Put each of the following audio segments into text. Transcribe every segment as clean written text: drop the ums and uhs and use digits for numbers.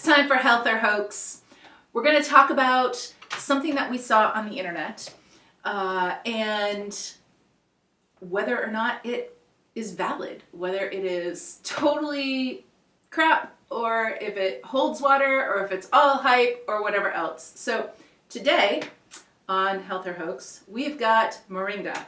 It's time for Health or Hoax. We're going to talk about something that we saw on the internet and whether or not it is valid, whether it is totally crap or if it holds water or if it's all hype or whatever else. So today on Health or Hoax, we've got Moringa.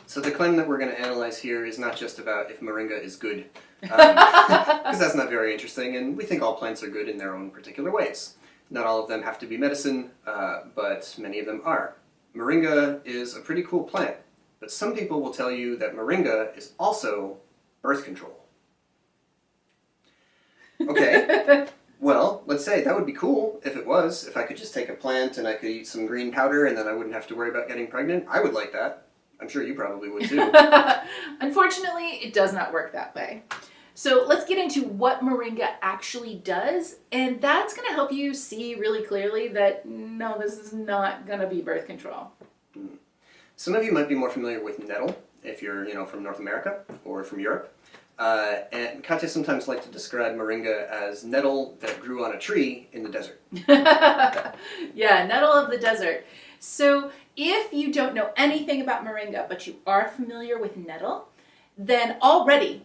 So the claim that we're going to analyze here is not just about if Moringa is good, because that's not very interesting, and we think all plants are good in their own particular ways. Not all of them have to be medicine, but many of them are. Moringa is a pretty cool plant, but some people will tell you that Moringa is also birth control. Okay, well, let's say that would be cool if it was. If I could just take a plant and I could eat some green powder and then I wouldn't have to worry about getting pregnant, I would like that. I'm sure you probably would too. Unfortunately, it does not work that way. So let's get into what Moringa actually does, and that's going to help you see really clearly that no, this is not going to be birth control. Some of you might be more familiar with nettle if you're, from North America or from Europe. And Katya sometimes likes to describe Moringa as nettle that grew on a tree in the desert. Yeah, nettle of the desert. So if you don't know anything about Moringa, but you are familiar with nettle, then already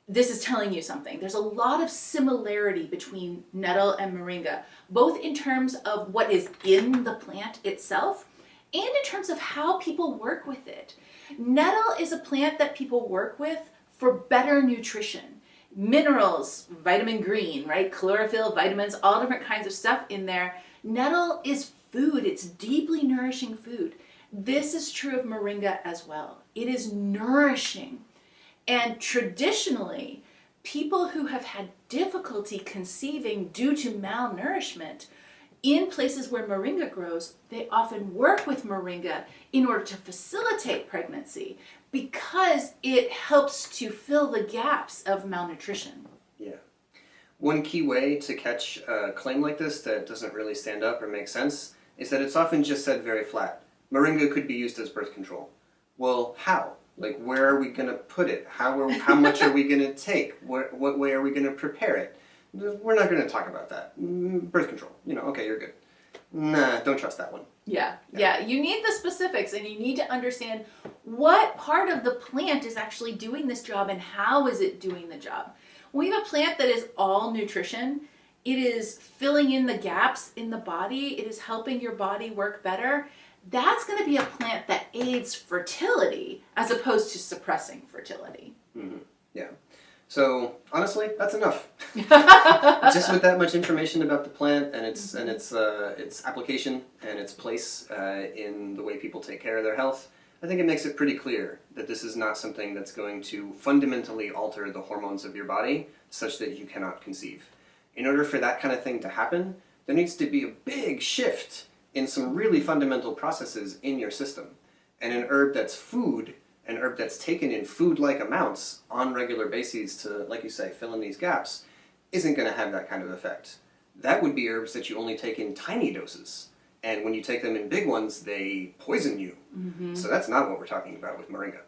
this is telling you something. There's a lot of similarity between nettle and Moringa, both in terms of what is in the plant itself and in terms of how people work with it. Nettle is a plant that people work with for better nutrition. Minerals, vitamin green, right? Chlorophyll, vitamins, all different kinds of stuff in there. Nettle is food. It's deeply nourishing food. This is true of Moringa as well. It is nourishing. And traditionally, people who have had difficulty conceiving due to malnourishment, in places where Moringa grows, they often work with Moringa in order to facilitate pregnancy because it helps to fill the gaps of malnutrition. Yeah. One key way to catch a claim like this that doesn't really stand up or make sense is that it's often just said very flat. Moringa could be used as birth control. Well, how? Like, where are we going to put it? How much are we going to take? What way are we going to prepare it? We're not going to talk about that. Birth control. Okay, you're good. Nah, don't trust that one. Yeah. You need the specifics, and you need to understand what part of the plant is actually doing this job and how is it doing the job. When we have a plant that is all nutrition, it is filling in the gaps in the body, it is helping your body work better. That's going to be a plant that aids fertility as opposed to suppressing fertility. Mm-hmm. Yeah. So honestly, that's enough. Just with that much information about the plant and its application and its place in the way people take care of their health, I think it makes it pretty clear that this is not something that's going to fundamentally alter the hormones of your body such that you cannot conceive. In order for that kind of thing to happen, there needs to be a big shift in some really fundamental processes in your system. And an herb that's food, an herb that's taken in food-like amounts on regular bases to, like you say, fill in these gaps, isn't going to have that kind of effect. That would be herbs that you only take in tiny doses. And when you take them in big ones, they poison you. Mm-hmm. So that's not what we're talking about with Moringa.